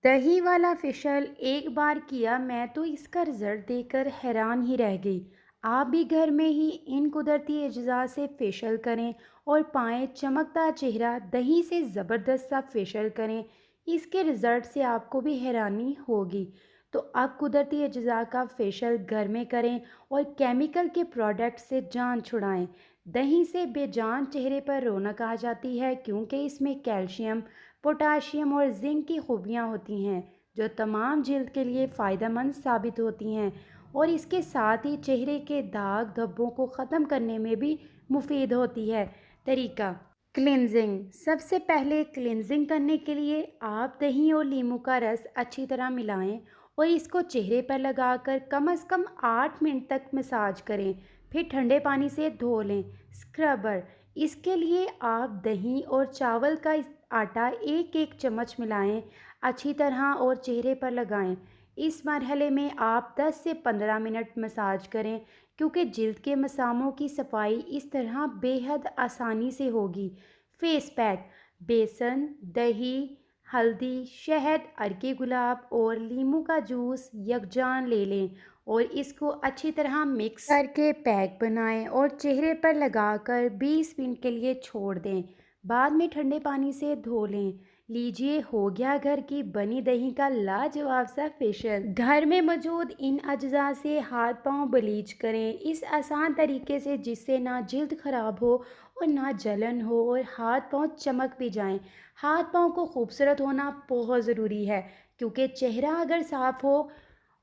दही वाला फेशियल एक बार किया मैं तो इसका रिज़ल्ट देखकर हैरान ही रह गई। आप भी घर में ही इन कुदरती अज्जा से फेशियल करें और पाएँ चमकदार चेहरा। दही से ज़बरदस्त सा फेशियल करें, इसके रिज़ल्ट से आपको भी हैरानी होगी। तो अब कुदरती अज्जा का फेशियल घर में करें और केमिकल के प्रोडक्ट से जान छुड़ाएं। दही से बेजान चेहरे पर रौनक आ जाती है क्योंकि इसमें कैल्शियम, पोटाशियम और जिंक की खूबियाँ होती हैं जो तमाम जिल्द के लिए फ़ायदेमंद साबित होती हैं और इसके साथ ही चेहरे के दाग धब्बों को ख़त्म करने में भी मुफीद होती है। तरीका: क्लिनजिंग। सबसे पहले क्लिनजिंग करने के लिए आप दही और नींबू का रस अच्छी तरह मिलाएं और इसको चेहरे पर लगाकर कम से कम 8 मिनट तक मसाज करें। फिर ठंडे पानी से धो लें। स्क्रबर: इसके लिए आप दही और चावल का आटा एक एक चम्मच मिलाएं अच्छी तरह और चेहरे पर लगाएं। इस मरहले में आप 10 से 15 मिनट मसाज करें क्योंकि जिल्द के मसामों की सफाई इस तरह बेहद आसानी से होगी। फेस पैक: बेसन, दही, हल्दी, शहद, अरके गुलाब और नींबू का जूस यकजान ले लें और इसको अच्छी तरह मिक्स करके पैक बनाएं और चेहरे पर लगाकर 20 मिनट के लिए छोड़ दें। बाद में ठंडे पानी से धो लें। लीजिए, हो गया घर की बनी दही का लाजवाब सा फेशियल। घर में मौजूद इन अज्जा से हाथ पांव ब्लीच करें इस आसान तरीके से जिससे ना जिल्द खराब हो और ना जलन हो और हाथ पांव चमक भी जाएं। हाथ पांव को खूबसूरत होना बहुत ज़रूरी है क्योंकि चेहरा अगर साफ़ हो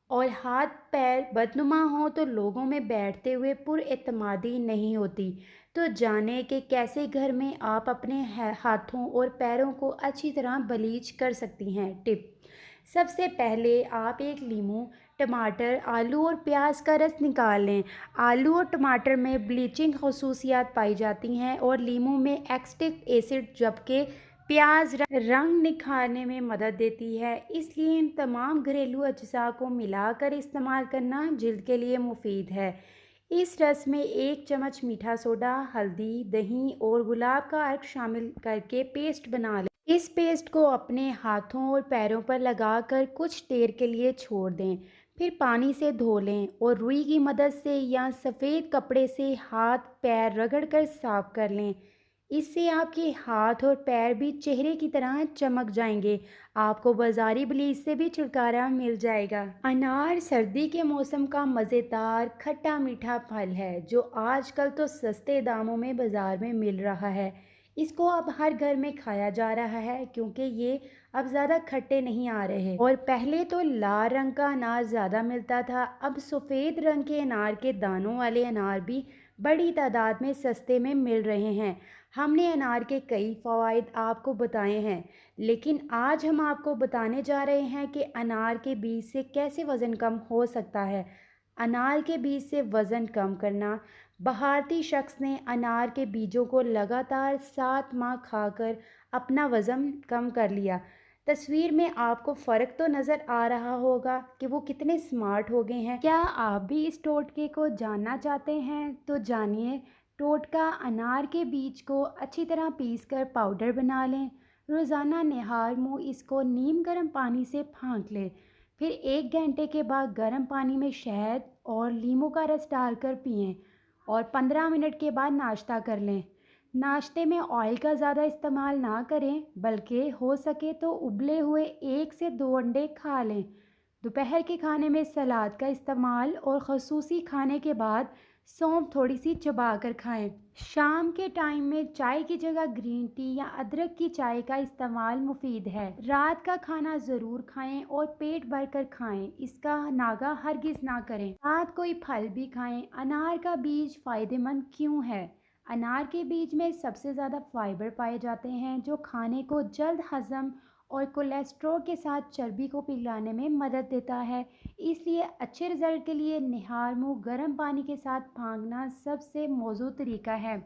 और हाथ पैर बदनुमा हो तो लोगों में बैठते हुए पुरएतमादी नहीं होती। तो जाने कि कैसे घर में आप अपने हाथों और पैरों को अच्छी तरह ब्लीच कर सकती हैं। टिप: सबसे पहले आप एक नींबू, टमाटर, आलू और प्याज का रस निकाल लें। आलू और टमाटर में ब्लीचिंग खसूसियात पाई जाती हैं और नींबू में एक्टिक एसिड, जबकि प्याज रंग निखारने में मदद देती है। इसलिए इन तमाम घरेलू अज्जा को मिलाकर इस्तेमाल करना जिल्द के लिए मुफीद है। इस रस में 1 चम्मच मीठा सोडा, हल्दी, दही और गुलाब का अर्क शामिल करके पेस्ट बना लें। इस पेस्ट को अपने हाथों और पैरों पर लगाकर कुछ देर के लिए छोड़ दें। फिर पानी से धो लें और रुई की मदद से या सफ़ेद कपड़े से हाथ पैर रगड़कर साफ कर लें। इससे आपके हाथ और पैर भी चेहरे की तरह चमक जाएंगे। आपको बाज़ारी ब्लीच से भी छुटकारा मिल जाएगा। अनार सर्दी के मौसम का मज़ेदार खट्टा मीठा फल है जो आजकल तो सस्ते दामों में बाज़ार में मिल रहा है। इसको अब हर घर में खाया जा रहा है क्योंकि ये अब ज़्यादा खट्टे नहीं आ रहे। और पहले तो लाल रंग का अनार ज़्यादा मिलता था, अब सफ़ेद रंग के अनार के दानों वाले अनार भी बड़ी तादाद में सस्ते में मिल रहे हैं। हमने अनार के कई फ़वाइद आपको बताए हैं, लेकिन आज हम आपको बताने जा रहे हैं कि अनार के बीज से कैसे वज़न कम हो सकता है। अनार के बीज से वज़न कम करना। भारतीय शख्स ने अनार के बीजों को लगातार 7 माह खाकर अपना वज़न कम कर लिया। तस्वीर में आपको फ़र्क तो नज़र आ रहा होगा कि वो कितने स्मार्ट हो गए हैं। क्या आप भी इस टोटके को जानना चाहते हैं? तो जानिए। टोटका: अनार के बीज को अच्छी तरह पीसकर पाउडर बना लें। रोज़ाना निहार मुँह इसको नीम गर्म पानी से फाँक लें। फिर 1 घंटे के बाद गर्म पानी में शहद और नींबू का रस डालकर पिएं और 15 मिनट के बाद नाश्ता कर लें। नाश्ते में ऑयल का ज़्यादा इस्तेमाल ना करें, बल्कि हो सके तो उबले हुए 1 से 2 अंडे खा लें। दोपहर के खाने में सलाद का इस्तेमाल और खसूसी खाने के बाद सौंफ थोड़ी सी चबा कर खाएं। शाम के टाइम में चाय की जगह ग्रीन टी या अदरक की चाय का इस्तेमाल मुफीद है। रात का खाना ज़रूर खाएं और पेट भर कर खाएं, इसका नागा हरगिज़ ना करें। साथ कोई फल भी खाएं। अनार का बीज फ़ायदेमंद क्यों है? अनार के बीज में सबसे ज़्यादा फाइबर पाए जाते हैं जो खाने को जल्द हज़म और कोलेस्ट्रॉल के साथ चर्बी को पिघलाने में मदद देता है। इसलिए अच्छे रिजल्ट के लिए निहार मुँह गर्म पानी के साथ फाँकना सबसे मौजूद तरीका है।